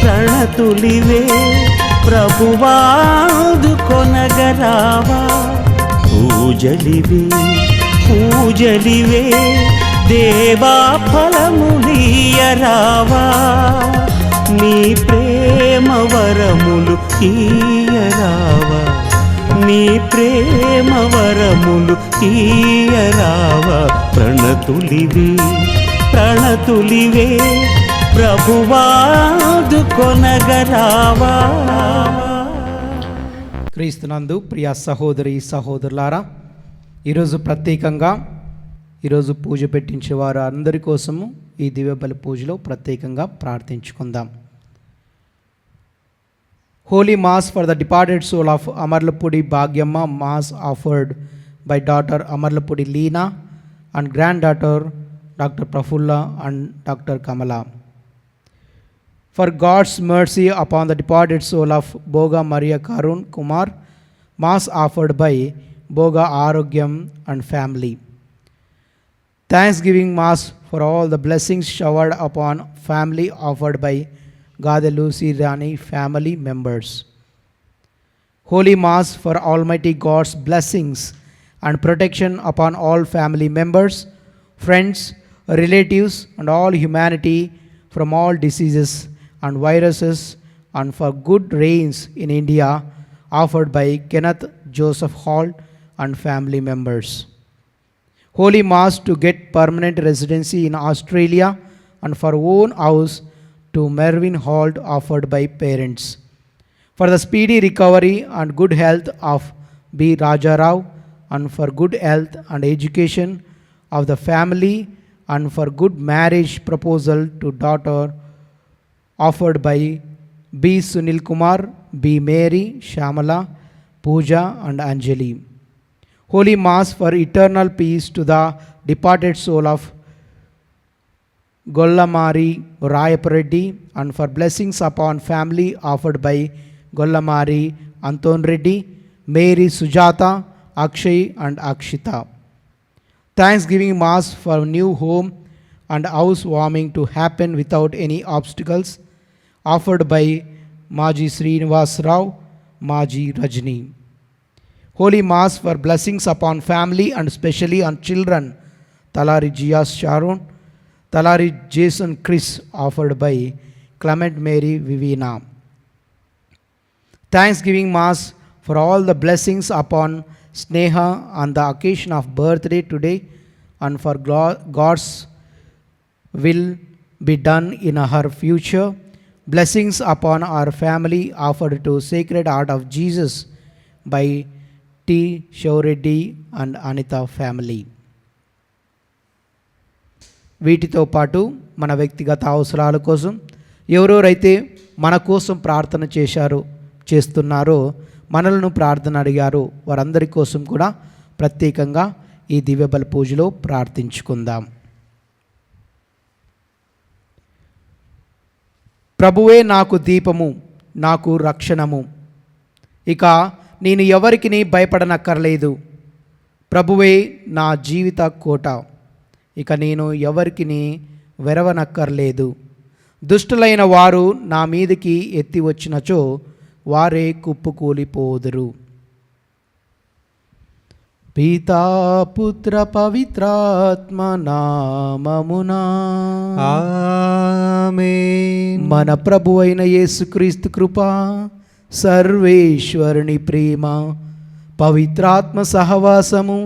రణతులివే ప్రభువాదు కొనగరావా, పూజలివే దేవా ఫలములీయరావా, నీ ప్రేమ వరములు ఈయరావా, నీ ప్రేమ వరములు ఈయరావా. ప్రణతులివే ప్రభువాదు కొనగరావా. క్రీస్తునందు ప్రియ సహోదరి సహోదరులారా, ఈరోజు ప్రత్యేకంగా ఈరోజు పూజ పెట్టించే వారు అందరి కోసము ఈ దివ్యబలి పూజలో ప్రత్యేకంగా ప్రార్థించుకుందాం. Holy mass for the departed soul of Amarlapudi Bhagyamma, mass offered by daughter Amarlapudi Leena and granddaughter Dr. Prafulla and Dr. Kamala. For God's mercy upon the departed soul of Boga Maria Karun Kumar, mass offered by Boga Arogyam and family. Thanksgiving mass for all the blessings showered upon family offered by Gadelusi Rani family members. Holy mass for Almighty God's blessings and protection upon all family members, friends, relatives and all humanity from all diseases and viruses, and for good rains in India offered by Kenneth Joseph Hall and family members. Holy mass to get permanent residency in Australia and for own house to Mervyn Holt offered by parents. For the speedy recovery and good health of B. Rajarao, and for good health and education of the family, and for good marriage proposal to daughter offered by B. Sunil Kumar, B. Mary, Shamala, Pooja and Anjali. Holy mass for eternal peace to the departed soul of Gollamari Rayapareddy, and for blessings upon family offered by Gollamari Anton Reddy, Mary Sujata, Akshay and Akshita. Thanksgiving mass for new home and housewarming to happen without any obstacles offered by Maji Srinivas Rao, Maji Rajni. Holy mass for blessings upon family and especially on children, Talari Gias Sharon, Talari Jason Chris offered by Clement Mary Vivina. Thanksgiving mass for all the blessings upon Sneha on the occasion of birthday today, and for God's will be done in her future. Blessings upon our family offered to Sacred Heart of Jesus by T. Shaureddy and Anita family. వీటితో పాటు మన వ్యక్తిగత అవసరాల కోసం ఎవరెవరైతే మన కోసం ప్రార్థన చేస్తున్నారో, మనలను ప్రార్థన అడిగారో వారందరి కోసం కూడా ప్రత్యేకంగా ఈ దివ్యబలి పూజలో ప్రార్థించుకుందాం. ప్రభువే నాకు దీపము, నాకు రక్షణము, ఇక నేను ఎవరికి భయపడనక్కర్లేదు. ప్రభువే నా జీవిత కోట, ఇక నేను ఎవరికి వెరవనక్కర్లేదు. దుష్టులైన వారు నా మీదికి ఎత్తి వచ్చినచో వారే కుప్పకూలిపోదురు. పితా పుత్ర పవిత్రాత్మ నామమునా ఆమేన్. మన ప్రభు అయిన యేసుక్రీస్తు కృప, సర్వేశ్వరుని ప్రేమ, పవిత్రాత్మ సహవాసము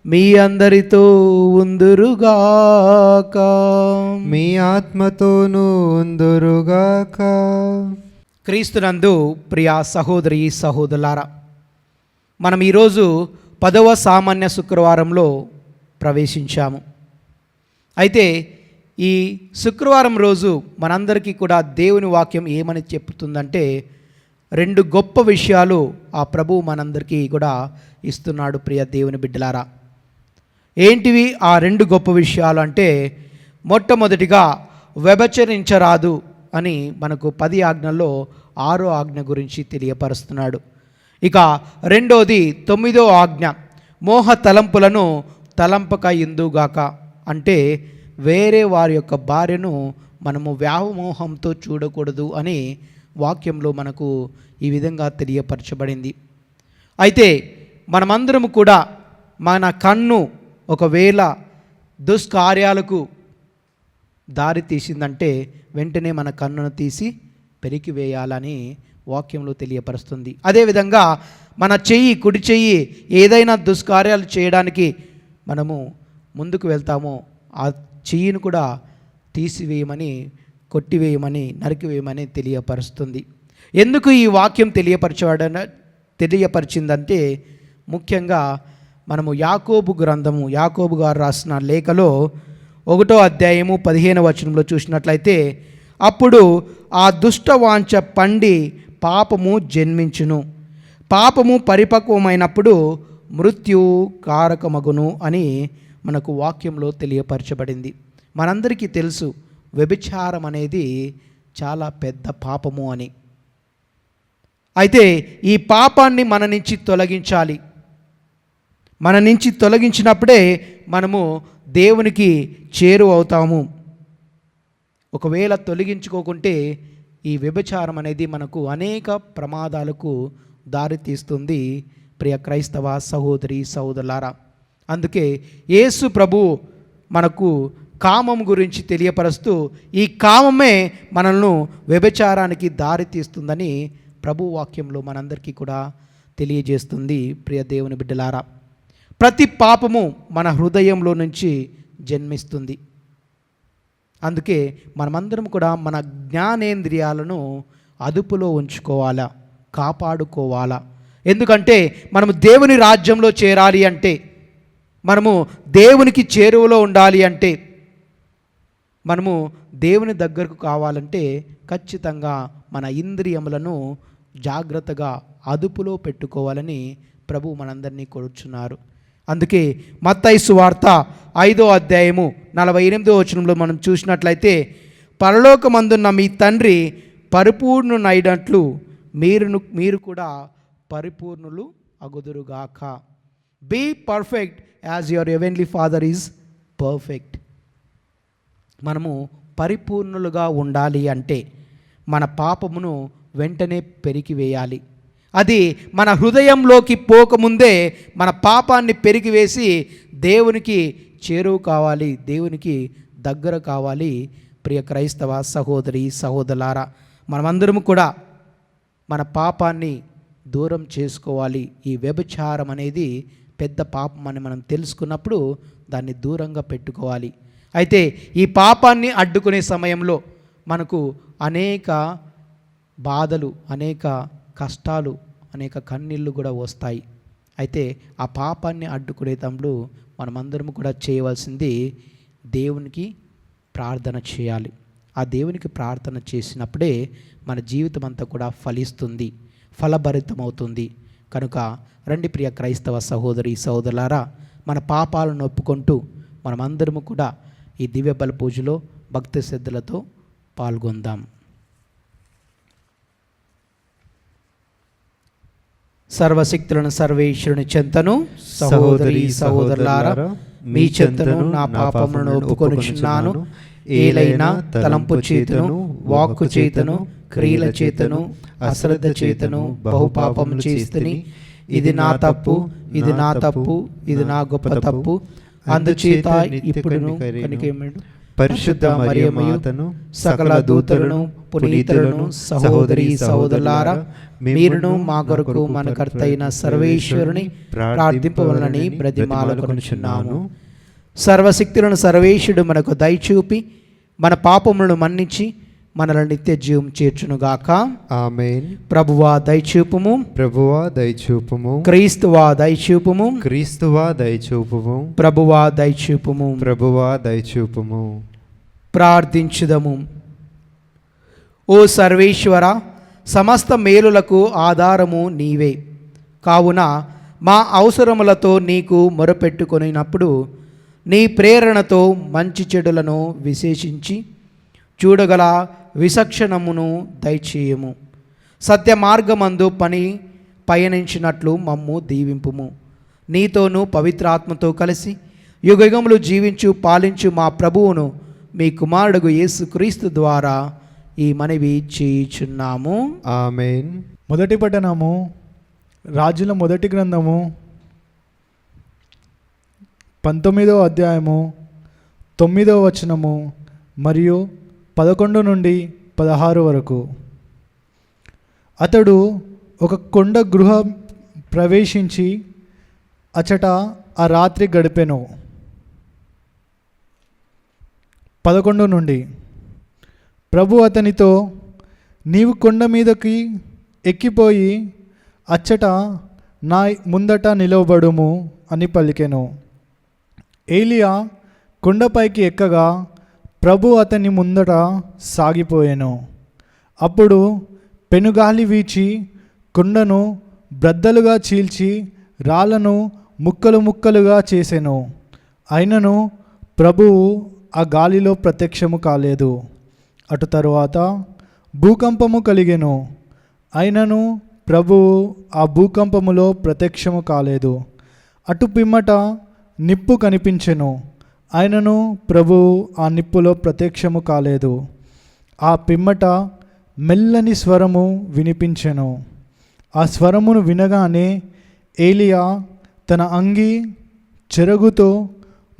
మీ అందరితో ఉందురుగాక. మీ ఆత్మతోనూ ఉందురుగాక. క్రీస్తునందు ప్రియా సహోదరి సహోదరులారా, మనం ఈరోజు 10వ సామాన్య శుక్రవారంలో ప్రవేశించాము. అయితే ఈ శుక్రవారం రోజు మనందరికీ కూడా దేవుని వాక్యం ఏమని చెప్తుందంటే 2 గొప్ప విషయాలు ఆ ప్రభువు మనందరికీ కూడా ఇస్తున్నాడు. ప్రియ దేవుని బిడ్డలారా, ఏంటివి ఆ 2 గొప్ప విషయాలు అంటే, మొట్టమొదటిగా వ్యభిచరించరాదు అని మనకు 10 ఆజ్ఞల్లో 6వ ఆజ్ఞ గురించి తెలియపరుస్తున్నాడు. ఇక రెండోది 9వ ఆజ్ఞ, మోహ తలంపులను తలంపక ఇందుగాక, అంటే వేరే వారి యొక్క భార్యను మనము వ్యామోహంతో చూడకూడదు అని వాక్యంలో మనకు ఈ విధంగా తెలియపరచబడింది. అయితే మనమందరము కూడా మన కన్ను ఒకవేళ దుష్కార్యాలకు దారి తీసిందంటే వెంటనే మన కన్నును తీసి పెరికి వేయాలని వాక్యంలో తెలియపరుస్తుంది. అదేవిధంగా మన కుడి చెయ్యి ఏదైనా దుష్కార్యాలు చేయడానికి మనము ముందుకు వెళ్తామో ఆ చెయ్యిని కూడా తీసివేయమని, కొట్టివేయమని, నరికివేయమని తెలియపరుస్తుంది. ఎందుకు ఈ వాక్యం తెలియపరిచిందంటే, ముఖ్యంగా మనము యాకోబు గారు రాసిన లేఖలో 1వ అధ్యాయము 15వ వచనంలో చూసినట్లయితే, అప్పుడు ఆ దుష్టవాంఛ పండి పాపము జన్మించును, పాపము పరిపక్వమైనప్పుడు మృత్యు కారకమగును అని మనకు వాక్యంలో తెలియపరచబడింది. మనందరికీ తెలుసు వ్యభిచారం అనేది చాలా పెద్ద పాపము అని. అయితే ఈ పాపాన్ని మన నుంచి తొలగించాలి. మన నుంచి తొలగించినప్పుడే మనము దేవునికి చేరువవుతాము. ఒకవేళ తొలగించుకోకుంటే ఈ వ్యభిచారం అనేది మనకు అనేక ప్రమాదాలకు దారితీస్తుంది. ప్రియ క్రైస్తవ సహోదరి సహోదరులారా, అందుకే యేసు ప్రభు మనకు కామం గురించి తెలియపరుస్తూ ఈ కామమే మనల్ని వ్యభిచారానికి దారితీస్తుందని ప్రభు వాక్యంలో మనందరికీ కూడా తెలియజేస్తుంది. ప్రియ దేవుని బిడ్డలారా, ప్రతి పాపము మన హృదయంలో నుంచి జన్మిస్తుంది. అందుకే మనమందరం కూడా మన జ్ఞానేంద్రియాలను అదుపులో ఉంచుకోవాలా, కాపాడుకోవాలా. ఎందుకంటే మనము దేవుని రాజ్యంలో చేరాలి అంటే, మనము దేవునికి చేరువలో ఉండాలి అంటే, మనము దేవుని దగ్గరకు కావాలంటే ఖచ్చితంగా మన ఇంద్రియములను జాగ్రత్తగా అదుపులో పెట్టుకోవాలని ప్రభు మనందరినీ కోరుచున్నారు. అందుకే మత్తయి సువార్త 5వ అధ్యాయము 48వ వచనంలో మనం చూసినట్లయితే, పరలోకమందున్న మీ తండ్రి పరిపూర్ణునైనట్లు మీరు కూడా పరిపూర్ణులు అగుదురుగాక. Be perfect as your heavenly father is perfect. మనము పరిపూర్ణులుగా ఉండాలి అంటే మన పాపమును వెంటనే పెరికివేయాలి. అది మన హృదయంలోకి పోకముందే మన పాపాన్ని పెరిగివేసి దేవునికి చేరువ కావాలి, దేవునికి దగ్గర కావాలి. ప్రియ క్రైస్తవ సహోదరి సహోదరులారా, మనమందరం కూడా మన పాపాన్ని దూరం చేసుకోవాలి. ఈ వ్యభిచారం అనేది పెద్ద పాపం అని మనం తెలుసుకున్నప్పుడు దాన్ని దూరంగా పెట్టుకోవాలి. అయితే ఈ పాపాన్ని అడ్డుకునే సమయంలో మనకు అనేక బాధలు, అనేక కష్టాలు, అనేక కన్నీళ్ళు కూడా వస్తాయి. అయితే ఆ పాపాన్ని అడ్డుకునే తమ్ముడు మనమందరం కూడా చేయవలసింది దేవునికి ప్రార్థన చేయాలి. ఆ దేవునికి ప్రార్థన చేసినప్పుడే మన జీవితం అంతా కూడా ఫలిస్తుంది, ఫలభరితమవుతుంది. కనుక రండి ప్రియ క్రైస్తవ సహోదరి సహోదరులారా, మన పాపాలను ఒప్పుకుంటూ మనమందరము కూడా ఈ దివ్య బలి పూజలో భక్తి శ్రద్ధలతో పాల్గొందాం. సర్వశక్తులను సర్వేశ్వరుని చెంతను సహోదరి సహోదరులారా, మీ చెంతను నా పాపములను ఒప్పుకొనుచున్నాను. ఏలైనా తలంపు చేతను, వాక్కు చేతను, క్రియల చేతను, అశ్రద్ధ చేతను బహుపాపము చేస్తుని. ఇది నా తప్పు, ఇది నా తప్పు, ఇది నా గొప్ప తప్పు. అందుచేత ఇప్పుడును కనికరమును పరిశుద్ధ మరియమాతను, సకల దూతలను, పునీతులను, సహోదరి సహోదరులారా, మీరును మా కొరకు మన కర్తైన సర్వేశ్వరుని ప్రార్థింపవలనని బ్రతిమాలుకొనుచున్నాను. సర్వశక్తులను సర్వేశ్వరుడు మనకు దయచూపి మన పాపములను మన్నించి మనల్ని నిత్య జీవం చేర్చునుగాక. ఆమేన్. ప్రభువా దయచూపుము, ప్రభువా దయచూపుము, క్రీస్తువా దయచూపుము, క్రీస్తువా దయచూపుము, ప్రభువా దయచూపుము. ప్రభువా దయచూపుము. ప్రార్థించుదము. ఓ సర్వేశ్వర, సమస్త మేలులకు ఆధారము నీవే. కావున మా అవసరములతో నీకు మొరపెట్టుకొనినప్పుడు నీ ప్రేరణతో మంచి చెడులను విశేషించి చూడగల విచక్షణమును దయచేయము. సత్య మార్గమందు పయనించినట్లు మమ్ము దీవింపుము. నీతోనూ పవిత్రాత్మతో కలిసి యుగయుగములు జీవించు పాలించు మా ప్రభువును మీ కుమారుడు యేసుక్రీస్తు ద్వారా ఈ మనవి చేయుచున్నాము. ఆమేన్. మొదటి పట్టణము రాజుల మొదటి గ్రంథము 19వ అధ్యాయము 9వ వచనము మరియు 11 నుండి 16 వరకు. అతడు ఒక కొండ గృహ ప్రవేశించి అచట ఆ రాత్రి గడిపెను. 11 నుండి ప్రభు అతనితో, నీవు కొండ మీదకి ఎక్కిపోయి అచ్చట నా ముందట నిలవబడుము అని పలికెను. ఏలియా కొండపైకి ఎక్కగా ప్రభు అతని ముందట సాగిపోయాను. అప్పుడు పెనుగాలి వీచి కొండను బ్రద్దలుగా చీల్చి రాళ్లను ముక్కలు ముక్కలుగా చేసెను. అయినను ప్రభువు ఆ గాలిలో ప్రత్యక్షము కాలేదు. అటు తరువాత భూకంపము కలిగెను. అయినను ప్రభువు ఆ భూకంపములో ప్రత్యక్షము కాలేదు. అటు పిమ్మట నిప్పు కనిపించెను. అయినను ప్రభువు ఆ నిప్పులో ప్రత్యక్షము కాలేదు. ఆ పిమ్మట మెల్లని స్వరము వినిపించెను. ఆ స్వరమును వినగానే ఏలియా తన అంగి చెరగుతో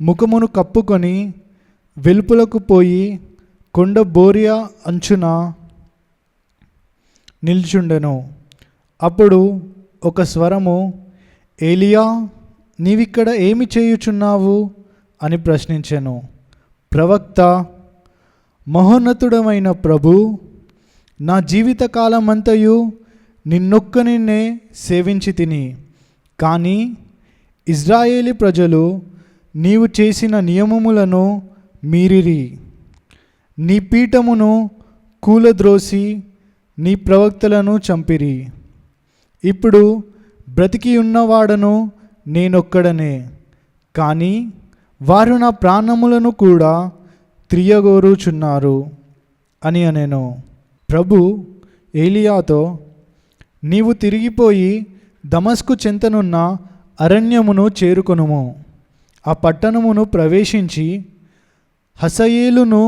ముఖమును కప్పుకొని వెలుపులకు పోయి కొండ బోరియా అంచున నిల్చుండెను. అప్పుడు ఒక స్వరము, ఏలియా, నీవిక్కడ ఏమి చేయుచున్నావు అని ప్రశ్నించెను. ప్రవక్త, మహోన్నతుడమైన ప్రభు, నా జీవితకాలమంతయు నిన్నొక్కనినే సేవించి తిని, కానీ ఇజ్రాయేలీ ప్రజలు నీవు చేసిన నియమములను మీరిరి. నీ పీఠమును కూలద్రోసి నీ ప్రవక్తలను చంపిరి. ఇప్పుడు బ్రతికి ఉన్నవాడను నేనొక్కడనే, కానీ వారు నా ప్రాణములను కూడా త్రియగోరుచున్నారు అని అనెను. ప్రభు ఏలియాతో, నీవు తిరిగిపోయి దమస్కు చెంతనున్న అరణ్యమును చేరుకొనుము. ఆ పట్టణమును ప్రవేశించి హసయేలును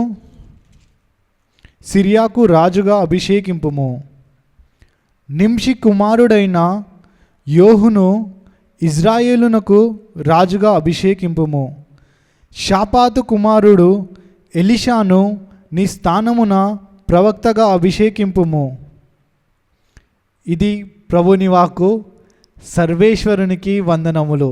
సిరియాకు రాజుగా అభిషేకింపుము. నింషి కుమారుడైన యోహును ఇజ్రాయేలునకు రాజుగా అభిషేకింపుము. షాపాతు కుమారుడు ఎలీషాను నీ స్థానమున ప్రవక్తగా అభిషేకింపుము. ఇది ప్రభుని వాక్కు. సర్వేశ్వరునికి వందనములు.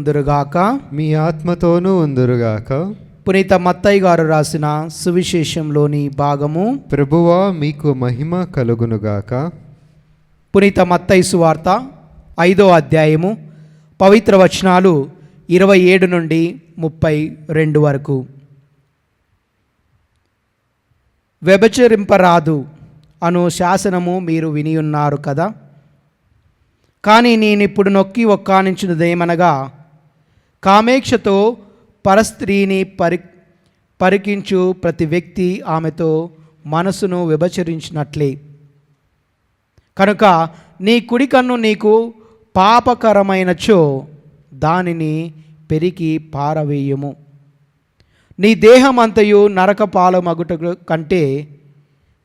ఉందురుగాక. మీ ఆత్మతోనూ ఉందురుగాక. పునీత మత్తయి గారు రాసిన సువిశేషంలోని భాగము. ప్రభువా మీకు మహిమ కలుగునుగాక. పునీత మత్తయి సువార్త 5వ అధ్యాయము పవిత్ర వచనాలు 27 నుండి 32 వరకు. వ్యభిచరింపరాదు అను శాసనము మీరు వినియున్నారు కదా. కానీ నేనిప్పుడు నొక్కి ఒక్కానించినదేమనగా, కామేక్షతో పరస్త్రీని పరికించు ప్రతి వ్యక్తి ఆమెతో మనసును వ్యభిచరించినట్లే. కనుక నీ కుడి కన్ను నీకు పాపకరమైనచో దానిని పెరికి పారవేయము. నీ దేహమంతయు నరక పాలమగుట కంటే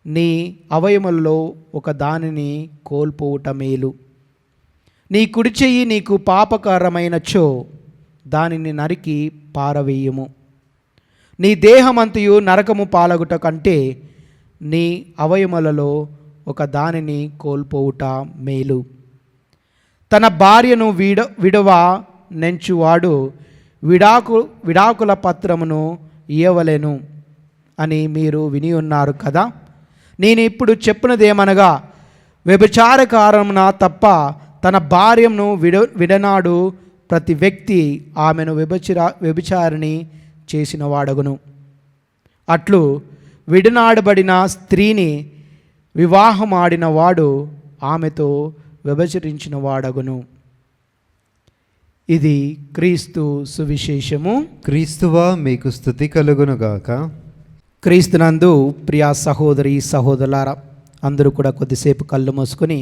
నీ అవయములలో ఒక దానిని కోల్పోవుట మేలు. నీ కుడి చెయ్యి నీకు పాపకరమైనచో దానిని నరికి పారవేయము. నీ దేహమంతయు నరకము పాలగుట కంటే నీ అవయములలో ఒక దానిని కోల్పోవుట మేలు. తన భార్యను విడవ నెంచువాడు విడాకుల పత్రమును ఇయ్యవలెను అని మీరు విని ఉన్నారు కదా. నేను ఇప్పుడు చెప్పినదేమనగా, వ్యభిచార కారణమున తప్ప తన భార్యను విడనాడు ప్రతి వ్యక్తి ఆమెను వ్యభిచారిణి చేసిన వాడగును. అట్లు విడనాడబడిన స్త్రీని వివాహమాడిన వాడు ఆమెతో వ్యభిచరించిన వాడగును. ఇది క్రీస్తు సువిశేషము. క్రీస్తువా మీకు స్తుతి కలుగునుగాక. క్రీస్తునందు ప్రియా సహోదరి సహోదరులారా, అందరూ కూడా కొద్దిసేపు కళ్ళు మూసుకొని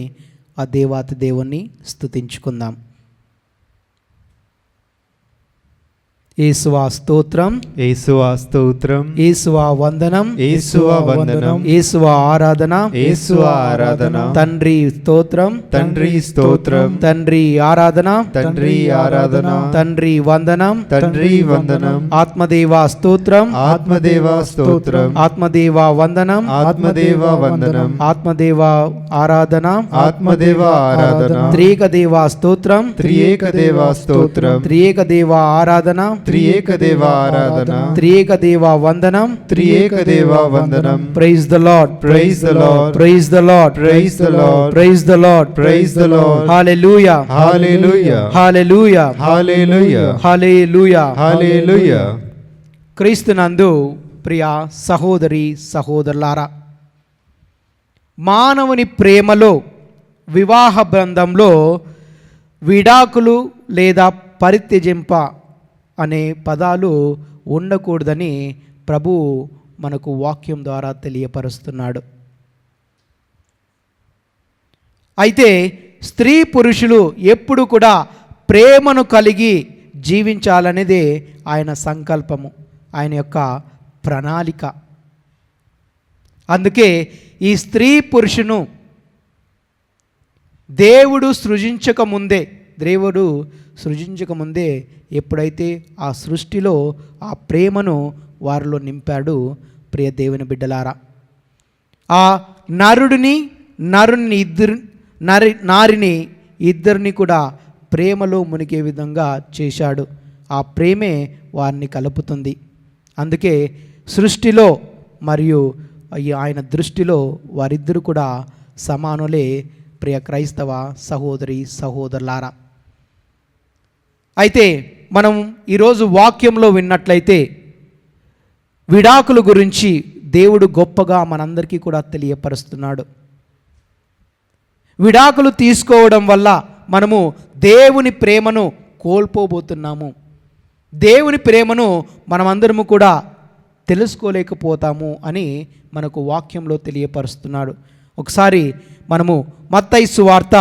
ఆ దేవాతి దేవుణ్ణి స్తుతించుకుందాం. యేసువా స్తోత్రం, యేసువా స్తోత్రం, యేసువా వందనం, యేసువా వందనం, యేసువా ఆరాధన, యేసువా ఆరాధన. తండ్రి స్తోత్రం, తండ్రి స్తోత్రం, తండ్రి ఆరాధన, తండ్రి ఆరాధన, తండ్రి వందనం, తండ్రి వందనం. ఆత్మదేవా స్తోత్రం, ఆత్మదేవా స్తోత్రం, ఆత్మదేవా వందనం, ఆత్మదేవా వందనం, ఆత్మదేవా ఆరాధన, ఆత్మదేవా ఆరాధన. త్రియేక దేవా స్తోత్రం, త్రియేక దేవా స్తోత్రం, త్రియేక దేవా ఆరాధన, త్రియేక దేవా ఆరాధన, త్రియేక దేవా వందనం, త్రియేక దేవా వందనం. Praise the Lord, praise the Lord, praise the Lord, praise the Lord, praise the Lord, praise the Lord. Hallelujah, hallelujah, hallelujah, hallelujah, hallelujah, hallelujah. క్రీస్తునందు ప్రియ సహోదరి సహోదరులారా, మానవుని ప్రేమలో వివాహ బంధంలో విడాకులు లేదా పరిత్యజింప అనే పదాలు ఉండకూడదని ప్రభువు మనకు వాక్యం ద్వారా తెలియపరుస్తున్నాడు. అయితే స్త్రీ పురుషులు ఎప్పుడు కూడా ప్రేమను కలిగి జీవించాలనేదే ఆయన సంకల్పము, ఆయన యొక్క ప్రణాళిక. అందుకే ఈ స్త్రీ పురుషును దేవుడు సృజించకముందే ఎప్పుడైతే ఆ సృష్టిలో ఆ ప్రేమను వారిలో నింపాడు. ప్రియ దేవుని బిడ్డలారా, ఆ నారిని ఇద్దరిని కూడా ప్రేమలో మునిగే విధంగా చేశాడు. ఆ ప్రేమే వారిని కలుపుతుంది. అందుకే సృష్టిలో మరియు ఆయన దృష్టిలో వారిద్దరు కూడా సమానులే. ప్రియ క్రైస్తవ సహోదరి సహోదరులారా, అయితే మనం ఈరోజు వాక్యంలో విన్నట్లయితే విడాకుల గురించి దేవుడు గొప్పగా మనందరికీ కూడా తెలియపరుస్తున్నాడు. విడాకులు తీసుకోవడం వల్ల మనము దేవుని ప్రేమను కోల్పోబోతున్నాము. దేవుని ప్రేమను మనమందరము కూడా తెలుసుకోలేకపోతాము అని మనకు వాక్యంలో తెలియపరుస్తున్నాడు. ఒకసారి మనము మత్తయి సువార్త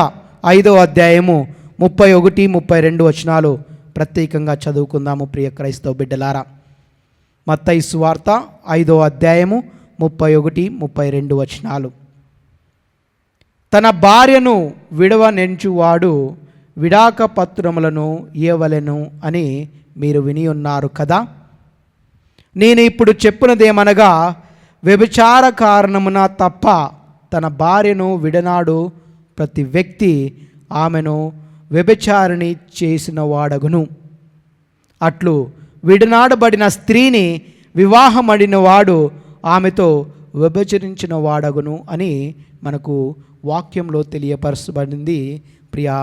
5వ అధ్యాయము 31-32 వచనాలు ప్రత్యేకంగా చదువుకుందాము. ప్రియ క్రైస్తవ బిడ్డలారా, మత్తయి సువార్త 5వ అధ్యాయము 31-32 వచనాలు. తన భార్యను విడవనెంచువాడు విడాక పత్రములను ఇయ్యవలెను అని మీరు విని ఉన్నారు కదా. నేను ఇప్పుడు చెప్పినదేమనగా, వ్యభిచార కారణమున తప్ప తన భార్యను విడనాడు ప్రతి వ్యక్తి ఆమెను వ్యభిచారిణి చేసిన వాడగును. అట్లు విడనాడబడిన స్త్రీని వివాహమడిన వాడు ఆమెతో వ్యభిచరించిన వాడగును అని మనకు వాక్యంలో తెలియపరచబడింది. ప్రియా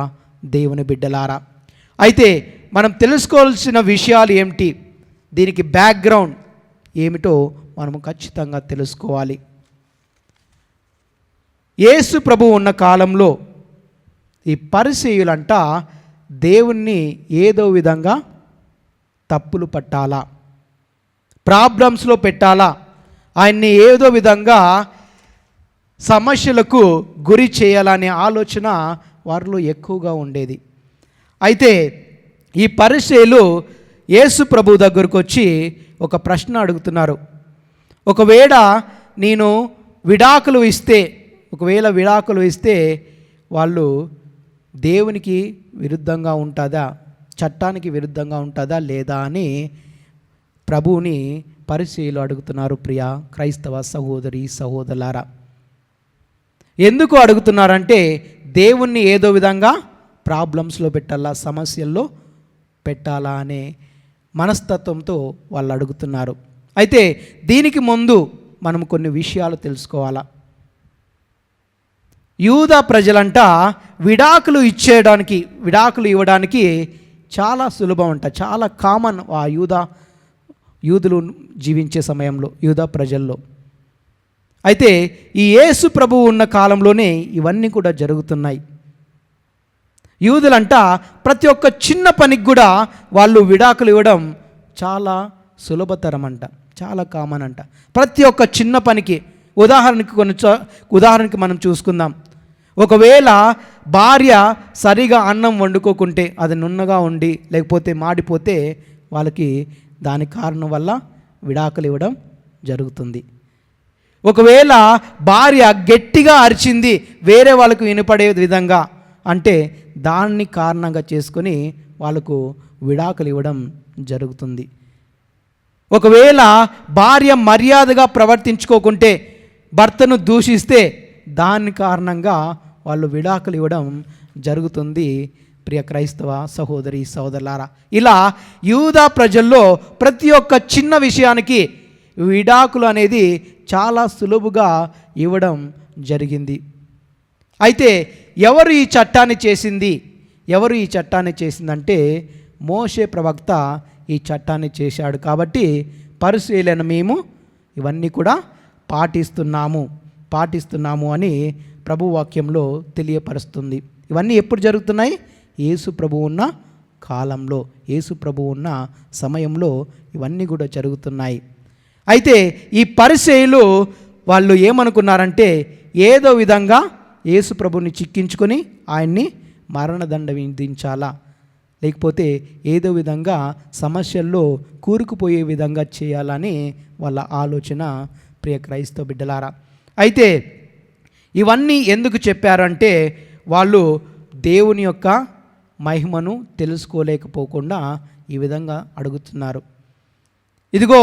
దేవుని బిడ్డలారా, అయితే మనం తెలుసుకోవాల్సిన విషయాలు ఏమిటి, దీనికి బ్యాక్గ్రౌండ్ ఏమిటో మనము ఖచ్చితంగా తెలుసుకోవాలి. యేసు ప్రభు ఉన్న కాలంలో ఈ పరిసయ్యులంట దేవుణ్ణి ఏదో విధంగా తప్పులు పట్టాలా, ప్రాబ్లమ్స్లో పెట్టాలా, ఆయన్ని ఏదో విధంగా సమస్యలకు గురి చేయాలనే ఆలోచన వారిలో ఎక్కువగా ఉండేది. అయితే ఈ పరిసయ్యులు యేసు ప్రభు దగ్గరకు వచ్చి ఒక ప్రశ్న అడుగుతున్నారు. ఒకవేళ విడాకులు ఇస్తే వాళ్ళు దేవునికి విరుద్ధంగా ఉంటుందా, చట్టానికి విరుద్ధంగా ఉంటుందా లేదా అని ప్రభువుని పరిసయ్యులు అడుగుతున్నారు. ప్రియ క్రైస్తవ సహోదరి సహోదరులారా, ఎందుకు అడుగుతున్నారంటే దేవుణ్ణి ఏదో విధంగా ప్రాబ్లమ్స్లో పెట్టాలా, సమస్యల్లో పెట్టాలా అనే మనస్తత్వంతో వాళ్ళు అడుగుతున్నారు. అయితే దీనికి ముందు మనం కొన్ని విషయాలు తెలుసుకోవాలా. యూదా ప్రజలంట విడాకులు ఇవ్వడానికి చాలా సులభం అంట, చాలా కామన్ ఆ యూదులు జీవించే సమయంలో యూదా ప్రజల్లో. అయితే ఈ యేసు ప్రభువు ఉన్న కాలంలోనే ఇవన్నీ కూడా జరుగుతున్నాయి. యూదులంట ప్రతి ఒక్క చిన్న పనికి కూడా వాళ్ళు విడాకులు ఇవ్వడం చాలా సులభతరం అంట, చాలా కామన్ అంట. ప్రతి ఒక్క చిన్న పనికి ఉదాహరణకి మనం చూసుకుందాం. ఒకవేళ భార్య సరిగా అన్నం వండుకోకుంటే, అది నున్నగా ఉండి లేకపోతే మాడిపోతే వాళ్ళకి దాని కారణం వల్ల విడాకులు ఇవ్వడం జరుగుతుంది. ఒకవేళ భార్య గట్టిగా అరిచింది వేరే వాళ్ళకు వినపడే విధంగా అంటే దాన్ని కారణంగా చేసుకొని వాళ్ళకు విడాకులు ఇవ్వడం జరుగుతుంది. ఒకవేళ భార్య మర్యాదగా ప్రవర్తించుకోకుంటే, భర్తను దూషిస్తే దాని కారణంగా వాళ్ళు విడాకులు ఇవ్వడం జరుగుతుంది. ప్రియ క్రైస్తవ సహోదరి సహోదరులారా, ఇలా యూదా ప్రజల్లో ప్రతి ఒక్క చిన్న విషయానికి విడాకులు అనేది చాలా సులువుగా ఇవ్వడం జరిగింది. అయితే ఎవరు ఈ చట్టాన్ని చేసిందంటే మోషే ప్రవక్త ఈ చట్టాన్ని చేశాడు. కాబట్టి పరిసయ్యులైన మేము ఇవన్నీ కూడా పాటిస్తున్నాము అని ప్రభు వాక్యంలో తెలియపరుస్తుంది. ఇవన్నీ ఎప్పుడు జరుగుతున్నాయి? యేసు ప్రభు ఉన్న కాలంలో, యేసు ప్రభు ఉన్న సమయంలో ఇవన్నీ కూడా జరుగుతున్నాయి. అయితే ఈ పరిసయ్యులు వాళ్ళు ఏమనుకున్నారంటే ఏదో విధంగా యేసు ప్రభుని చిక్కించుకొని ఆయన్ని మరణదండ విధించాలా, లేకపోతే ఏదో విధంగా సమస్యల్లో కూరుకుపోయే విధంగా చేయాలని వాళ్ళ ఆలోచన. ప్రియ క్రైస్తవ బిడ్డలారా, అయితే ఇవన్నీ ఎందుకు చెప్పారంటే వాళ్ళు దేవుని యొక్క మహిమను తెలుసుకోలేకపోకుండా ఈ విధంగా అడుగుతున్నారు. ఇదిగో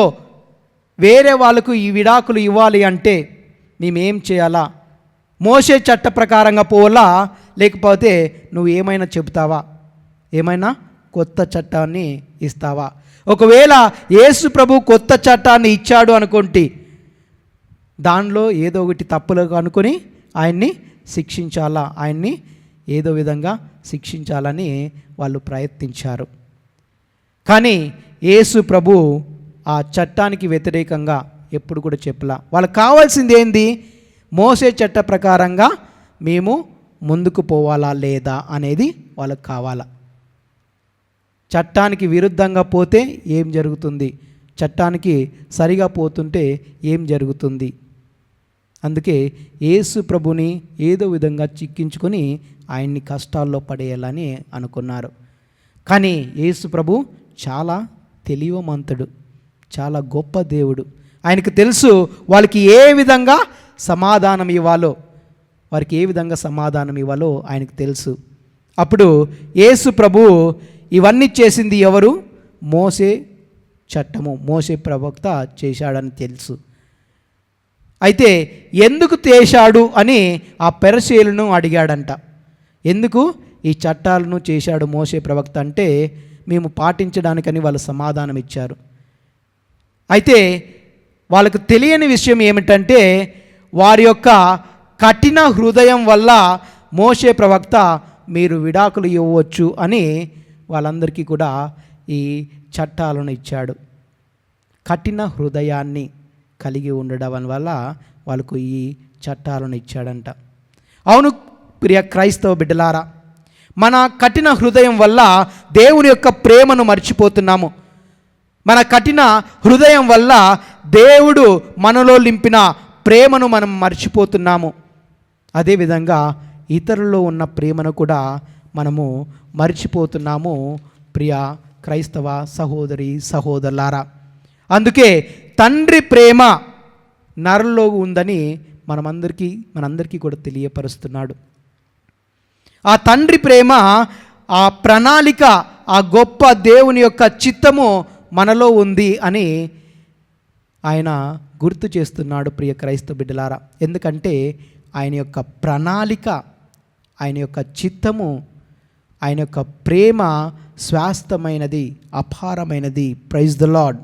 వేరే వాళ్ళకు ఈ విడాకులు ఇవ్వాలి అంటే మేమేం చేయాలా? మోషే చట్ట ప్రకారంగా పోవాలా, లేకపోతే నువ్వు ఏమైనా చెబుతావా? ఏమైనా కొత్త చట్టాన్ని ఇస్తావా? ఒకవేళ యేసు ప్రభు కొత్త చట్టాన్ని ఇచ్చాడు అనుకుంటే దానిలో ఏదో ఒకటి తప్పులు అనుకొని ఆయన్ని శిక్షించాలా, ఆయన్ని ఏదో విధంగా శిక్షించాలని వాళ్ళు ప్రయత్నించారు. కానీ యేసు ప్రభు ఆ చట్టానికి వ్యతిరేకంగా ఎప్పుడు కూడా చెప్పలా. వాళ్ళకి కావాల్సింది ఏంది? మోసే చట్ట ప్రకారంగా మేము ముందుకు పోవాలా లేదా అనేది వాళ్ళకి కావాలా. చట్టానికి విరుద్ధంగా పోతే ఏం జరుగుతుంది, చట్టానికి సరిగా పోతుంటే ఏం జరుగుతుంది. అందుకే యేసు ప్రభుని ఏదో విధంగా చిక్కించుకొని ఆయన్ని కష్టాల్లో పడేయాలని అనుకున్నారు. కానీ యేసు ప్రభు చాలా తెలివిమంతుడు, చాలా గొప్ప దేవుడు. ఆయనకు తెలుసు వాళ్ళకి ఏ విధంగా సమాధానం ఇవ్వాలో, ఆయనకు తెలుసు. అప్పుడు యేసు ప్రభు ఇవన్నీ చేసింది ఎవరు? మోసే చట్టము, మోసే ప్రవక్త చేశాడని తెలుసు. అయితే ఎందుకు చేశాడు అని ఆ పరిసయ్యులను అడిగాడంట. ఎందుకు ఈ చట్టాలను చేశాడు మోసే ప్రవక్త అంటే, మేము పాటించడానికని వాళ్ళు సమాధానం ఇచ్చారు. అయితే వాళ్ళకు తెలియని విషయం ఏమిటంటే వారి యొక్క కఠిన హృదయం వల్ల మోషే ప్రవక్త మీరు విడాకులు ఇవ్వవచ్చు అని వాళ్ళందరికీ కూడా ఈ చట్టాలను ఇచ్చాడు. కఠిన హృదయాన్ని కలిగి ఉండడం వల్ల వాళ్ళకు ఈ చట్టాలను ఇచ్చాడంట. అవును ప్రియ క్రైస్తవ బిడ్డలారా, మన కఠిన హృదయం వల్ల దేవుని యొక్క ప్రేమను మర్చిపోతున్నాము. మన కఠిన హృదయం వల్ల దేవుడు మనలో నింపిన ప్రేమను మనం మర్చిపోతున్నాము. అదేవిధంగా ఇతరుల్లో ఉన్న ప్రేమను కూడా మనము మర్చిపోతున్నాము ప్రియ క్రైస్తవ సహోదరి సహోదరులారా. అందుకే తండ్రి ప్రేమ నరుల్లో ఉందని మనందరికీ కూడా తెలియపరుస్తున్నాడు. ఆ తండ్రి ప్రేమ, ఆ ప్రణాళిక, ఆ గొప్ప దేవుని యొక్క చిత్తము మనలో ఉంది అని ఆయన గుర్తు చేస్తున్నాడు ప్రియ క్రైస్తవ బిడ్డలారా. ఎందుకంటే ఆయన యొక్క ప్రణాళిక, ఆయన యొక్క చిత్తము, ఆయన యొక్క ప్రేమ శాశ్వతమైనది, అపారమైనది. Praise the Lord,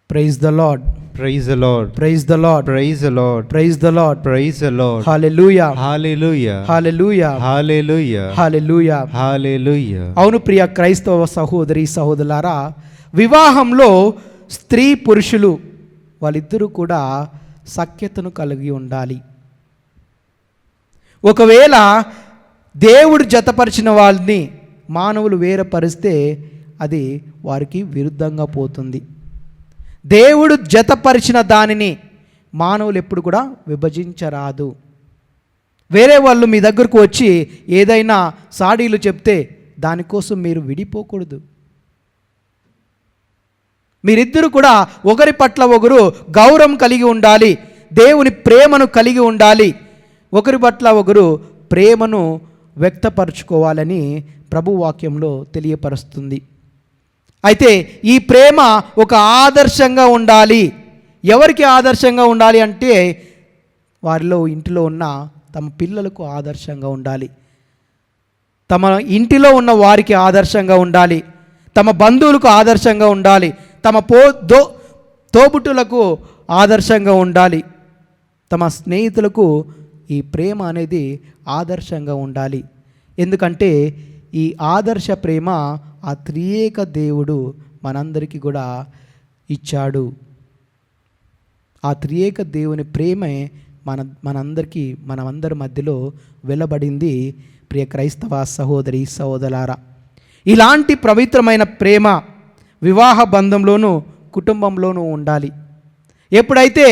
praise the lord, Praise the Lord. Praise the lord, Praise the Lord. Praise the lord, Praise the Lord. Hallelujah, Hallelujah. Hallelujah, Hallelujah. Hallelujah. Hallelujah. అవును ప్రియ క్రైస్తవ సహోదరి సహోదరులారా, వివాహంలో స్త్రీ పురుషులు వాళ్ళిద్దరూ కూడా సఖ్యతను కలిగి ఉండాలి. ఒకవేళ దేవుడు జతపరిచిన వాళ్ళని మానవులు వేరపరిస్తే అది వారికి విరుద్ధంగా పోతుంది. దేవుడు జతపరిచిన దానిని మానవులు ఎప్పుడు కూడా విభజించరాదు. వేరే వాళ్ళు మీ దగ్గరకు వచ్చి ఏదైనా సాడీలు చెప్తే దానికోసం మీరు విడిపోకూడదు. మీరిద్దరూ కూడా ఒకరి పట్ల ఒకరు గౌరవం కలిగి ఉండాలి, దేవుని ప్రేమను కలిగి ఉండాలి, ఒకరి పట్ల ఒకరు ప్రేమను వ్యక్తపరచుకోవాలని ప్రభు వాక్యంలో తెలియపరుస్తుంది. అయితే ఈ ప్రేమ ఒక ఆదర్శంగా ఉండాలి. ఎవరికి ఆదర్శంగా ఉండాలి అంటే వారిలో ఇంటిలో ఉన్న తమ పిల్లలకు ఆదర్శంగా ఉండాలి, తమ ఇంటిలో ఉన్న వారికి ఆదర్శంగా ఉండాలి, తమ బంధువులకు ఆదర్శంగా ఉండాలి, తమ తోబుట్టులకు ఆదర్శంగా ఉండాలి, తమ స్నేహితులకు ఈ ప్రేమ అనేది ఆదర్శంగా ఉండాలి. ఎందుకంటే ఈ ఆదర్శ ప్రేమ ఆ త్రియేక దేవుడు మనందరికీ కూడా ఇచ్చాడు. ఆ త్రియేక దేవుని ప్రేమే మనమందరి మధ్యలో వెలబడింది ప్రియ క్రైస్తవ సహోదరి సహోదరులారా. ఇలాంటి పవిత్రమైన ప్రేమ వివాహ బంధంలోనూ కుటుంబంలోనూ ఉండాలి. ఎప్పుడైతే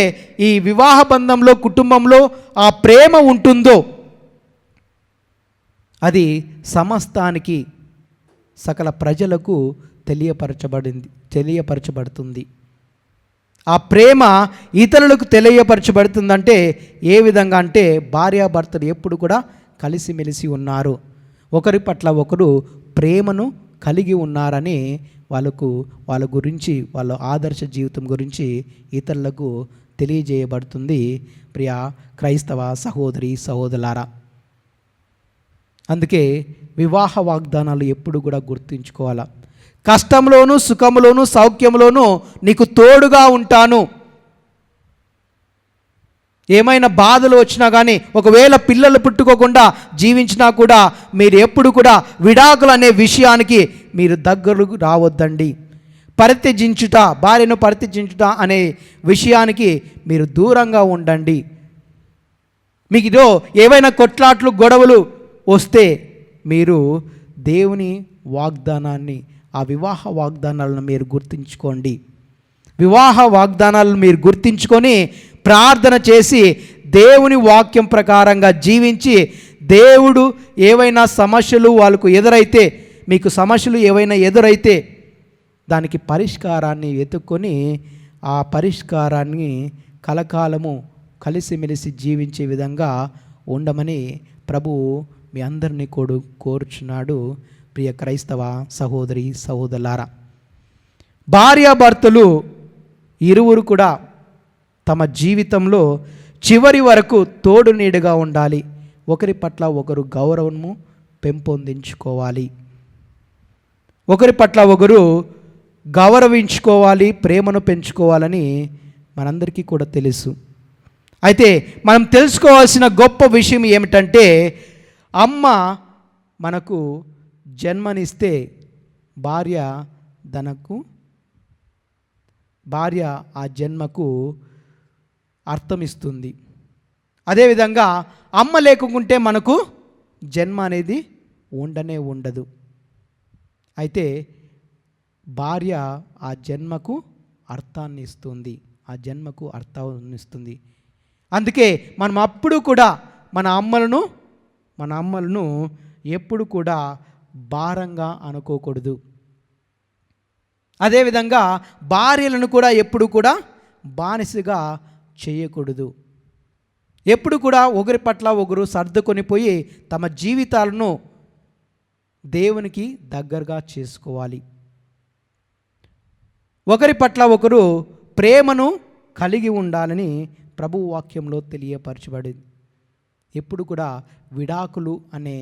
ఈ వివాహ బంధంలో కుటుంబంలో ఆ ప్రేమ ఉంటుందో అది సమస్తానికి సకల ప్రజలకు తెలియపరచబడుతుంది. ఆ ప్రేమ ఇతరులకు తెలియపరచబడుతుందంటే ఏ విధంగా అంటే భార్యాభర్తలు ఎప్పుడు కూడా కలిసిమెలిసి ఉన్నారు, ఒకరి పట్ల ఒకరు ప్రేమను కలిగి ఉన్నారని వాళ్ళ గురించి, వాళ్ళ ఆదర్శ జీవితం గురించి ఇతరులకు తెలియజేయబడుతుంది ప్రియ క్రైస్తవ సహోదరి సహోదరులారా. అందుకే వివాహ వాగ్దానాలు ఎప్పుడు కూడా గుర్తుంచుకోవాలా. కష్టంలోనూ సుఖంలోనూ సౌఖ్యంలోనూ నీకు తోడుగా ఉంటాను. ఏమైనా బాధలు వచ్చినా కానీ, ఒకవేళ పిల్లలు పుట్టుకోకుండా జీవించినా కూడా మీరు ఎప్పుడు కూడా విడాకులు అనే విషయానికి మీరు దగ్గరకు రావద్దండి. భార్యను పరిత్యజించుట అనే విషయానికి మీరు దూరంగా ఉండండి. మీకు ఏవైనా కొట్లాట్లు గొడవలు వస్తే మీరు దేవుని వాగ్దానాన్ని, ఆ వివాహ వాగ్దానాలను మీరు గుర్తుంచుకోండి. వివాహ వాగ్దానాలను మీరు గుర్తుంచుకొని ప్రార్థన చేసి దేవుని వాక్యం ప్రకారంగా జీవించి, దేవుడు ఏవైనా సమస్యలు వాళ్ళకు ఎదురైతే, మీకు సమస్యలు ఏవైనా ఎదురైతే దానికి పరిష్కారాన్ని వెతుక్కొని ఆ పరిష్కారాన్ని కలకాలము కలిసిమెలిసి జీవించే విధంగా ఉండమని ప్రభువు మీ అందరినీ కోరుచున్నాడు ప్రియ క్రైస్తవ సహోదరి సహోదరులారా. భార్యాభర్తలు ఇరువురు కూడా తమ జీవితంలో చివరి వరకు తోడు నీడగా ఉండాలి. ఒకరి పట్ల ఒకరు గౌరవము పెంపొందించుకోవాలి. ఒకరి పట్ల ఒకరు గౌరవించుకోవాలి, ప్రేమను పెంచుకోవాలని మనందరికీ కూడా తెలుసు. అయితే మనం తెలుసుకోవాల్సిన గొప్ప విషయం ఏమిటంటే, అమ్మ మనకు జన్మనిస్తే భార్య ఆ జన్మకు అర్థం ఇస్తుంది. అదేవిధంగా అమ్మ లేకుంటే మనకు జన్మ అనేది ఉండదు. అయితే భార్య ఆ జన్మకు అర్థాన్ని ఇస్తుంది, ఆ జన్మకు అర్థాన్ని ఇస్తుంది. అందుకే మనం అప్పుడు కూడా మన అమ్మలను ఎప్పుడు కూడా భారంగా అనుకోకూడదు. అదేవిధంగా భార్యలను కూడా ఎప్పుడు కూడా బానిసగా చేయకూడదు. ఎప్పుడు కూడా ఒకరి పట్ల ఒకరు సర్దుకొని పోయి తమ జీవితాలను దేవునికి దగ్గరగా చేసుకోవాలి. ఒకరి పట్ల ఒకరు ప్రేమను కలిగి ఉండాలని ప్రభువు వాక్యంలో తెలియపరచబడింది. ఎప్పుడు కూడా విడాకులు అనే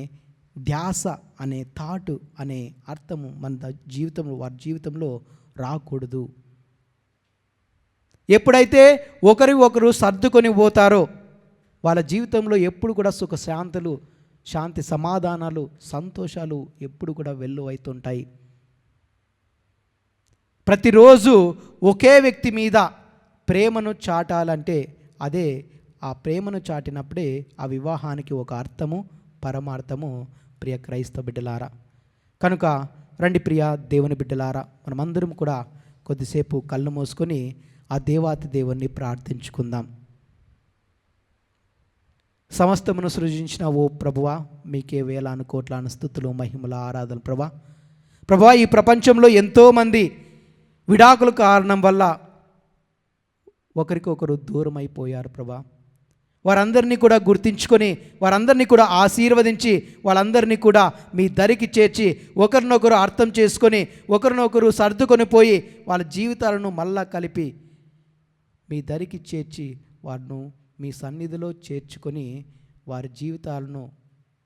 ధ్యాస అనే థాట్ అనే అర్థము మన జీవితంలో వారి జీవితంలో రాకూడదు. ఎప్పుడైతే ఒకరు సర్దుకొని పోతారో వాళ్ళ జీవితంలో ఎప్పుడు కూడా సుఖ శాంతులు, శాంతి సమాధానాలు, సంతోషాలు ఎప్పుడు కూడా వెల్లువైతుంటాయి. ప్రతిరోజు ఒకే వ్యక్తి మీద ప్రేమను చాటాలంటే అదే ఆ ప్రేమను చాటినప్పుడే ఆ వివాహానికి ఒక అర్థము, పరమార్థము. ప్రియ క్రైస్తవ బిడ్డలారా, కనుక రండి ప్రియ దేవుని బిడ్డలారా, మనమందరం కూడా కొద్దిసేపు కళ్ళు మూసుకొని ఆ దేవాతి దేవుణ్ణి ప్రార్థించుకుందాం. సమస్తమును సృజించిన ఓ ప్రభువా, మీకే వేలాను కోట్లాను స్తుతులు, మహిమల ఆరాధన. ప్రభువా, ఈ ప్రపంచంలో ఎంతోమంది విడాకుల కారణం వల్ల ఒకరికొకరు దూరం అయిపోయారు. ప్రభా, వారందరినీ కూడా గుర్తించుకొని, వారందరినీ కూడా ఆశీర్వదించి, వాళ్ళందరినీ కూడా మీ దరికి చేర్చి, ఒకరినొకరు అర్థం చేసుకొని, ఒకరినొకరు సర్దుకొని పోయి వాళ్ళ జీవితాలను మళ్ళా కలిపి మీ దరికి చేర్చి వారిను మీ సన్నిధిలో చేర్చుకొని వారి జీవితాలను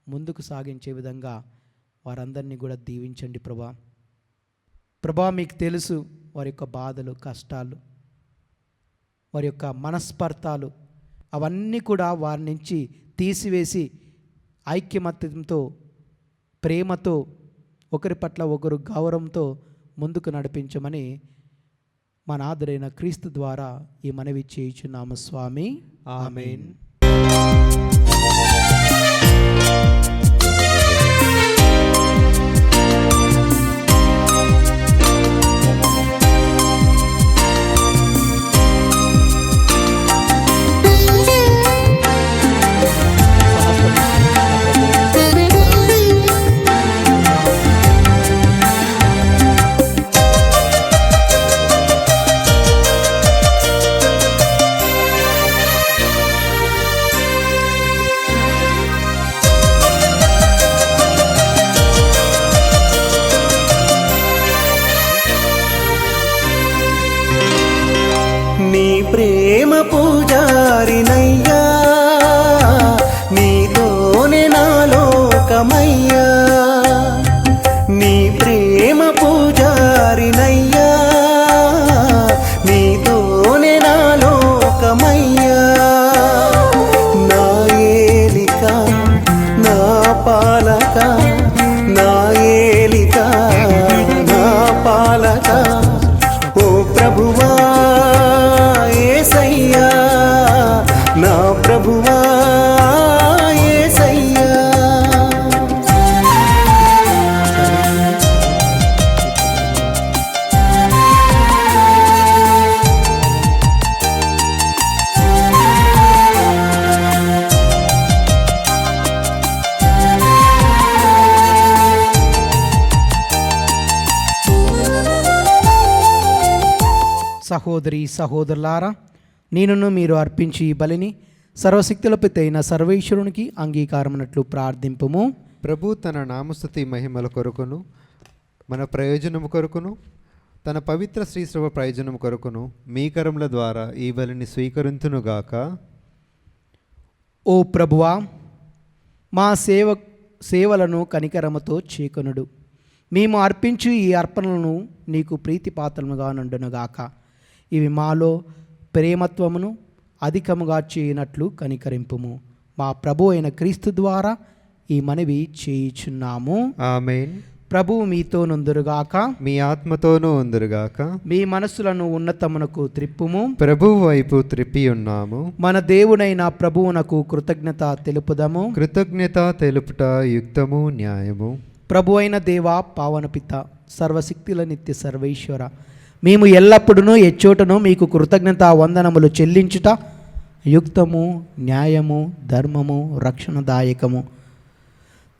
ముందుకు సాగించే విధంగా వారందరినీ కూడా దీవించండి ప్రభా. మీకు తెలుసు వారి యొక్క బాధలు, కష్టాలు, వారి యొక్క మనస్పర్ధాలు, అవన్నీ కూడా వారి నుంచి తీసివేసి ఐక్యమత్యంతో, ప్రేమతో, ఒకరి పట్ల ఒకరు గౌరవంతో ముందుకు నడిపించమని మన ఆదరైన క్రీస్తు ద్వారా ఈ మనవి చేయుచున్నాము స్వామి. ఆమేన్. నీ ప్రేమ పూజారినయ్యా, నీతోనే నా లోకమయ్యా. నీ ప్రేమ పూజారినయ్యా, నీతోనే నా లోకమయ్యా. నా ఏలిక, నా పాలక, నా ఏలిక, నా పాలక, ఓ ప్రభువా యేసయ్యా, నా ప్రభువా యేసయ్యా. సహోదరి సహోదరులారా, నేనును మీరు అర్పించి ఈ బలిని సర్వశక్తులపతి అయిన సర్వేశ్వరునికి అంగీకారమునట్లు ప్రార్థింపుము. ప్రభు తన నామస్తుతి మహిమల కొరకును, మన ప్రయోజనము కొరకును, తన పవిత్ర శ్రీశ్రవ ప్రయోజనం కొరకును మీ కరముల ద్వారా ఈ బలిని స్వీకరించునుగాక. ఓ ప్రభువా, మా సేవలను కనికరముతో చేకొనుడు. మేము అర్పించు ఈ అర్పణలను నీకు ప్రీతిపాత్రముగా నుండునుగాక. ఇవి మాలో ప్రేమత్వమును అధికముగా చేయనట్లు కనికరింపుము. మా ప్రభు అయిన క్రీస్తు ద్వారా ఈ మనవి చేయుచున్నాము. ఆమేన్. ప్రభువు మీతో నుందురుగాక. మీ ఆత్మతోనూ ఉందురుగాక. మీ మనసులను ఉన్నతమునకు త్రిప్పుము. ప్రభువు వైపు త్రిప్పి ఉన్నాము. మన దేవుడైన ప్రభువునకు కృతజ్ఞత తెలుపుదము. కృతజ్ఞత తెలుపుట యుక్తము, న్యాయము. ప్రభు అయిన దేవ, పావన పిత, సర్వశక్తుల నిత్య సర్వేశ్వర, మేము ఎల్లప్పుడూ ఎచ్చోటను మీకు కృతజ్ఞత వందనములు చెల్లించుట యుక్తము, న్యాయము, ధర్మము, రక్షణదాయకము.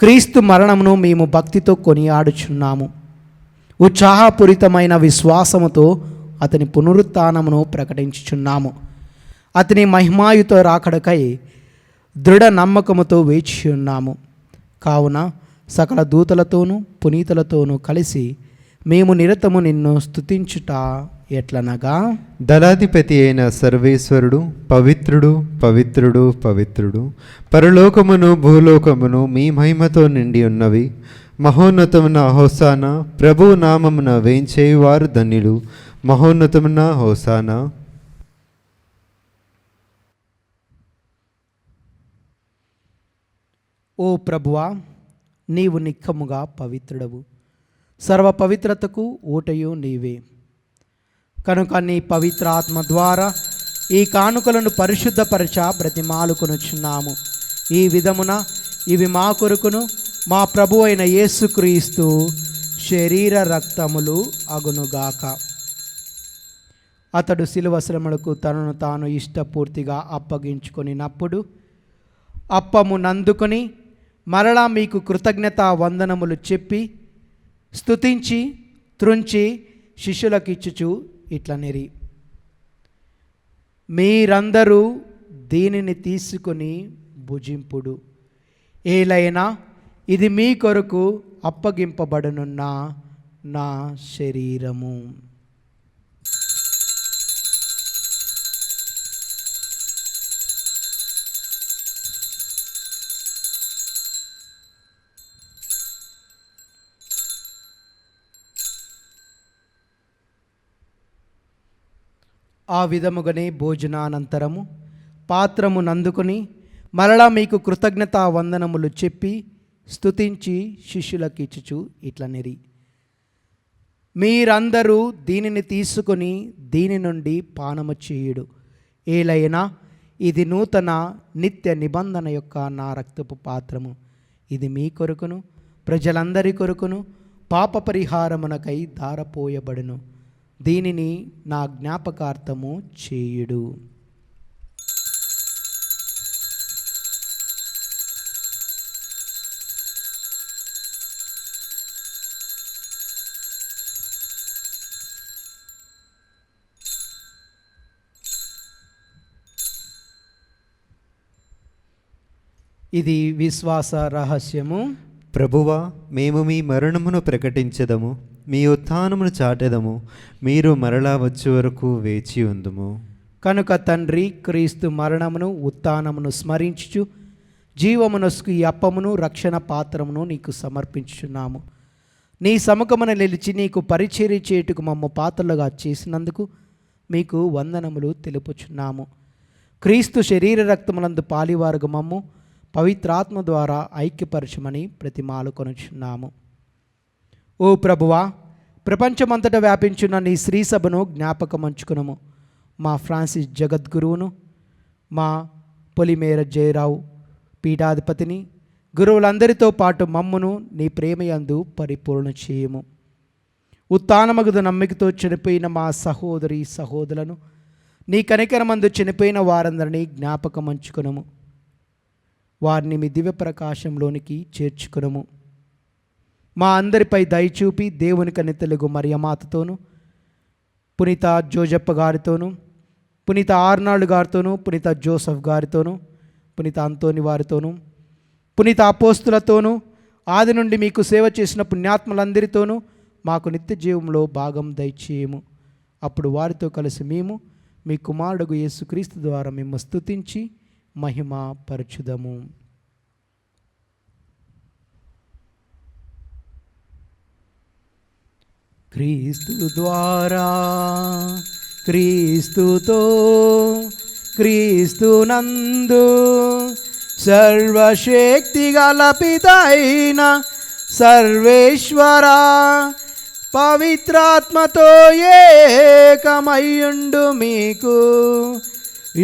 క్రీస్తు మరణమును మేము భక్తితో కొనియాడుచున్నాము. ఉత్సాహపూరితమైన విశ్వాసముతో అతని పునరుత్థానమును ప్రకటించుచున్నాము. అతని మహిమాయుత రాకడకై దృఢ నమ్మకముతో వేచి ఉన్నాము. కావున సకల దూతలతోనూ పునీతులతోనూ కలిసి మేము నిరతము నిన్ను స్తుతించుట ఎట్లనగా, దళాధిపతి అయిన సర్వేశ్వరుడు పవిత్రుడు, పవిత్రుడు, పవిత్రుడు. పరలోకమును భూలోకమును మీ మహిమతో నిండి ఉన్నవి. మహోన్నతమున హోసానా. ప్రభువు నామమున వేంచేయువారు ధన్యులు. మహోన్నతమున హోసానా. ఓ ప్రభువా, నీవు నిక్కముగా పవిత్రుడవు. సర్వ పవిత్రతకు ఊటయు నీవే. కనుక నీ పవిత్ర ఆత్మ ద్వారా ఈ కానుకలను పరిశుద్ధపరచ బ్రతిమాలుకొనుచున్నాము. ఈ విధమున ఇవి మా కొరకును మా ప్రభు అయిన యేసుక్రీస్తు శరీర రక్తములు అగునుగాక. అతడు శిలువ శ్రమలకు తనను తాను ఇష్టపూర్తిగా అప్పగించుకొనినప్పుడు అప్పము నందుకొని మరలా మీకు కృతజ్ఞత వందనములు చెప్పి స్తుతించి త్రుంచి శిష్యులకిచ్చుచు ఇట్లనిరి, మీరందరూ దీనిని తీసుకొని భుజింపుడు. ఏలైనా ఇది మీ కొరకు అప్పగింపబడనున్న నా శరీరము. ఆ విధముగానే భోజనానంతరము పాత్రము నందుకొని మరలా మీకు కృతజ్ఞత వందనములు చెప్పి స్తుతించి శిష్యులకిచ్చుచు ఇట్లనిరి, మీరందరూ దీనిని తీసుకొని దీని నుండి పానము చేయుడు. ఏలైనా ఇది నూతన నిత్య నిబంధన యొక్క నా రక్తపు పాత్రము. ఇది మీ కొరకును ప్రజలందరి కొరకును పాప పరిహారమునకై ధారపోయబడును. దీనిని నా జ్ఞాపకార్థము చేయుడు. ఇది విశ్వాస రహస్యము. ప్రభువా, మేము మీ మరణమును ప్రకటించెదము, మీ ఉత్థానమును చాటెదము. మీరు మరలా వచ్చే వరకు వేచి ఉందుము. కనుక తండ్రి, క్రీస్తు మరణమును ఉత్థానమును స్మరించుచు జీవమునస్కు ఈ అప్పమును రక్షణ పాత్రమును నీకు సమర్పించుచున్నాము. నీ సముఖమున నిలిచి నీకు పరిచర్య చేయుటకు మమ్మ పాత్రలుగా చేసినందుకు మీకు వందనములు తెలుపుచున్నాము. క్రీస్తు శరీర రక్తములందు పాలివారుగా మమ్ము పవిత్రాత్మ ద్వారా ఐక్యపరచమని ప్రతిమాలుకొనుచున్నాము. ఓ ప్రభువా, ప్రపంచమంతటా వ్యాపించున్న నీ శ్రీ సభను జ్ఞాపకమంచుకునము. మా ఫ్రాన్సిస్ జగద్గురువును, మా పొలిమేర జయరావు పీఠాధిపతిని, గురువులందరితో పాటు మమ్మును నీ ప్రేమయందు పరిపూర్ణ చేయము. ఉత్థానమగుదు నమ్మికతో చనిపోయిన మా సహోదరి సహోదరులను, నీ కనికరమందు చనిపోయిన వారందరినీ జ్ఞాపకమంచుకునము. వారిని మీ దివ్య ప్రకాశంలోనికి చేర్చుకునము. మా అందరిపై దయచూపి దేవుని కన్నెతెలుగు మరియమాతతోనూ, పునీత జోజప్ప గారితోనూ, పునీత ఆర్నాల్డ్ గారితోనూ, పునీత జోసఫ్ గారితోనూ, పునీత అంతోని వారితోనూ, పునీత అపోస్తులతోనూ, ఆది నుండి మీకు సేవ చేసిన పుణ్యాత్ములందరితోనూ మాకు నిత్య జీవంలో భాగం దయచేయము. అప్పుడు వారితో కలిసి మేము మీ కుమారుడు యేసుక్రీస్తు ద్వారా మేము స్తుతించి మహిమ పరచుదము. క్రీస్తు ద్వారా క్రీస్తుతో క్రీస్తునందు సర్వశక్తి గల పిత అయిన సర్వేశ్వర పవిత్రాత్మతో ఏకమయ్యుండు మీకు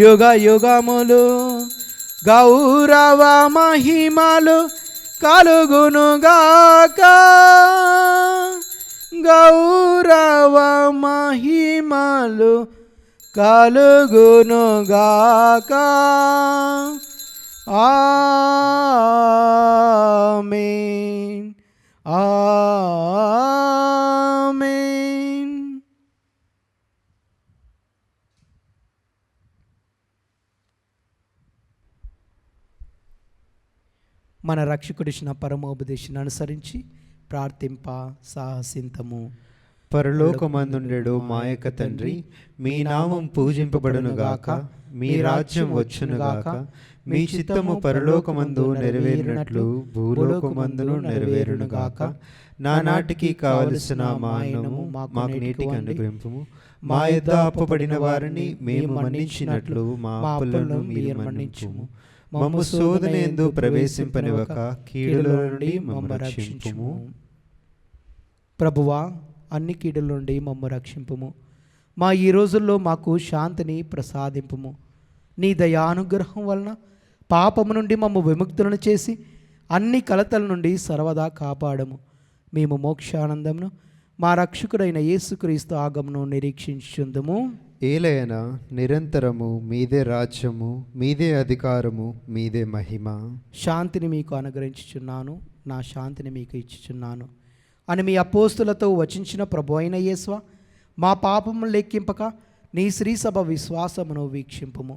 యుగ యుగములు గౌరవ మహిమలు కలుగునుగాక. గౌరవ మహిమలు కలుగునుగాక. ఆమేన్ ఆమేన్. మన రక్షకుడిచిన పరమోపదేశాన్ని అనుసరించి ప్రార్థింప సాహసింతము. పరలోకమందుండెడు మా యొక్క తండ్రి, మీ నామం పూజింపబడునుగాక, మీ రాజ్యం వచ్చునుగాక, మీ చిత్తము పరలోకమందు నెరవేరినట్లు భూలోకమందును నెరవేరునుగాక. నానాటికి కావలసిన మా అన్నము మాకు నేటికి అనుగ్రహింపుము. మా యొద్ద అప్పుపడిన వారిని మేము మన్నించినట్లు మా అప్పులను మీరు మన్నించుము. మమ్ము శోధనయందు ప్రవేశింపనివ్వక కీడుల నుండి మమ్ము రక్షించుము. ప్రభువా, అన్ని కీడుల నుండి మమ్ము రక్షింపుము. మా ఈ రోజుల్లో మాకు శాంతిని ప్రసాదింపుము. నీ దయానుగ్రహం వలన పాపము నుండి మమ్ము విముక్తులను చేసి అన్ని కలతల నుండి సర్వదా కాపాడము. మేము మోక్షానందమును మా రక్షకుడైన యేసుక్రీస్తు ఆగమను నిరీక్షించుందుము. ఏలయనా నిరంతరము మీదే రాజ్యము, మీదే అధికారము, మీదే మహిమ. శాంతిని మీకు అనుగ్రహించుచున్నాను, నా శాంతిని మీకు ఇచ్చుచున్నాను అని మీ అపోస్తులతో వచించిన ప్రభు అయిన యేసు, మా పాపము లెక్కింపక నీ శ్రీ సభ విశ్వాసమును వీక్షింపుము.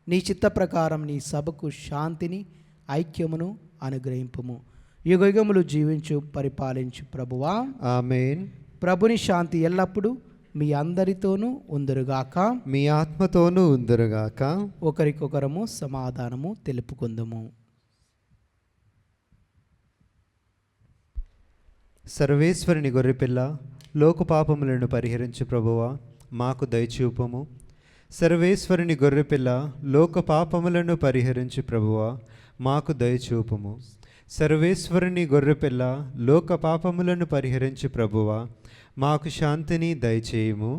నీ చిత్త ప్రకారం నీ సభకు శాంతిని ఐక్యమును అనుగ్రహింపుము. యుగయుగములు జీవించు పరిపాలించు ప్రభువా. ఆమేన్. ప్రభుని శాంతి ఎల్లప్పుడూ మీ అందరితోనూ ఉందరుగాక, మీ ఆత్మతోనూ ఉందరుగాక. ఒకరికొకరము సమాధానము తెలుపుకుందుము. సర్వేశ్వరుని గొర్రెపిల్ల, లోక పాపములను పరిహరించు ప్రభువా, మాకు దయచూపము. సర్వేశ్వరుని గొర్రెపిల్ల, లోక పాపములను పరిహరించు ప్రభువా, మాకు దయచూపము. సర్వేశ్వరుని గొర్రెపిల్ల, లోక పాపములను పరిహరించు ప్రభువా, మాకు శాంతిని దయచేయము.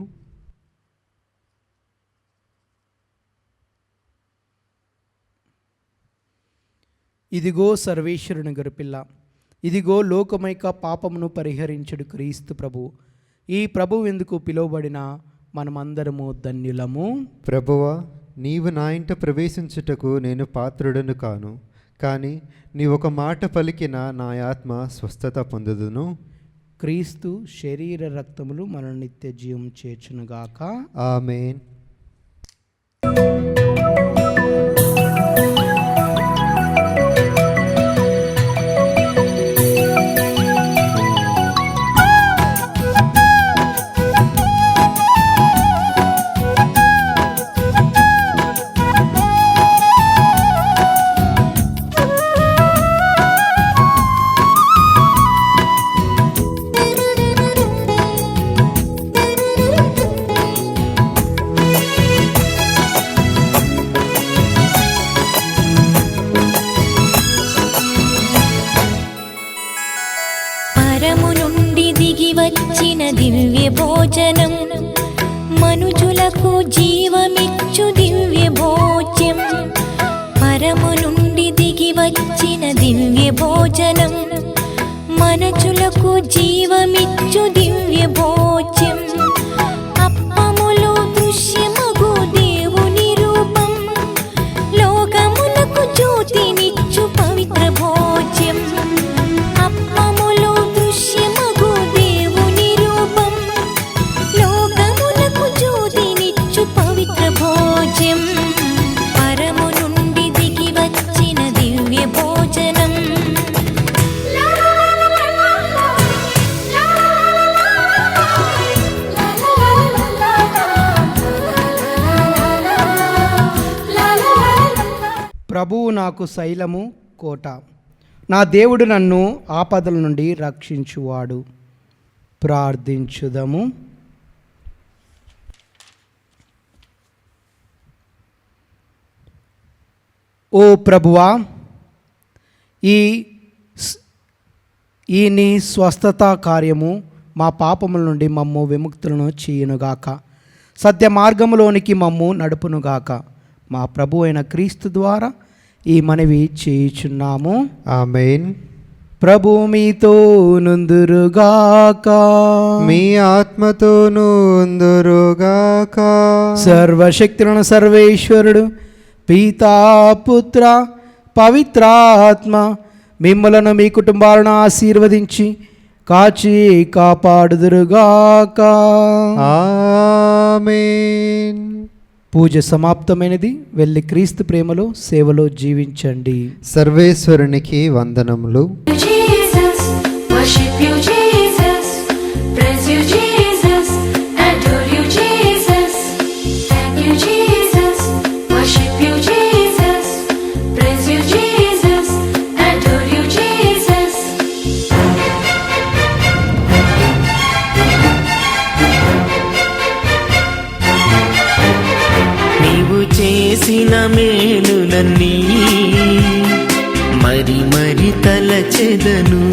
ఇదిగో సర్వేశ్వరుని గొర్రెపిల్ల, ఇదిగో లోకమైక పాపమును పరిహరించుడు క్రీస్తు ప్రభు. ఈ ప్రభు ఎందుకు పిలువబడిన మనమందరము ధన్యులము. ప్రభువా, నీవు నా ఇంట ప్రవేశించుటకు నేను పాత్రుడను కాను, కానీ నీ ఒక మాట పలికిన నా ఆత్మ స్వస్థత పొందుదును. క్రీస్తు శరీర రక్తములు మన నిత్య జీవం చేర్చునుగాక. ఆమేన్. వచ్చిన దివ్య భోజనం, మనుజులకు జీవమిచ్చు దివ్య భోజ్యం. పరము నుండి దిగి వచ్చిన దివ్య భోజనం, మనుజులకు జీవమిచ్చు దివ్య భోజ్యం. అప్పములో దృశ్యమగు దేవుని రూపం, లోకమునకు జ్యోతినిచ్చు పవిత్ర భోజ్యం. అప్పములో దృశ్యమగు దేవుని రూపం, లోకమునకు జ్యోతినిచ్చు పవిత్ర భోజ్యం. పరము నుండి దిగి వచ్చిన దివ్య భోజనం. ప్రభువు నాకు శైలము కోట, నా దేవుడు నన్ను ఆపదల నుండి రక్షించువాడు. ప్రార్థించుదము. ఓ ప్రభువా, ఈ నీ స్వస్థత కార్యము మా పాపముల నుండి మమ్ము విముక్తులను చేయునుగాక, సత్య మార్గములోనికి మమ్ము నడుపునుగాక. మా ప్రభు అయిన క్రీస్తు ద్వారా ఈ మనవి చేయుచున్నాము. ఆమేన్. ప్రభు మీతో నుందురుగాక, మీ ఆత్మతోనూ ఉందురుగాక. సర్వశక్తులను సర్వేశ్వరుడు పితా పుత్ర పవిత్రాత్మ మిమ్మలను మీ కుటుంబాలను ఆశీర్వదించి కాచి కాపాడుదురుగాక. ఆమేన్. పూజ సమాప్తమైనది. వెళ్ళి క్రీస్తు ప్రేమలో సేవలో జీవించండి. సర్వేశ్వరునికి వందనములు. Jesus, worship you, Jesus, praise you, Jesus, adore you, Jesus, thank you, Jesus, worship you, Jesus, praise you, Jesus, adore you, Jesus. నీవు చేసిన మేలులన్నీ మరి మరి తలచెదను.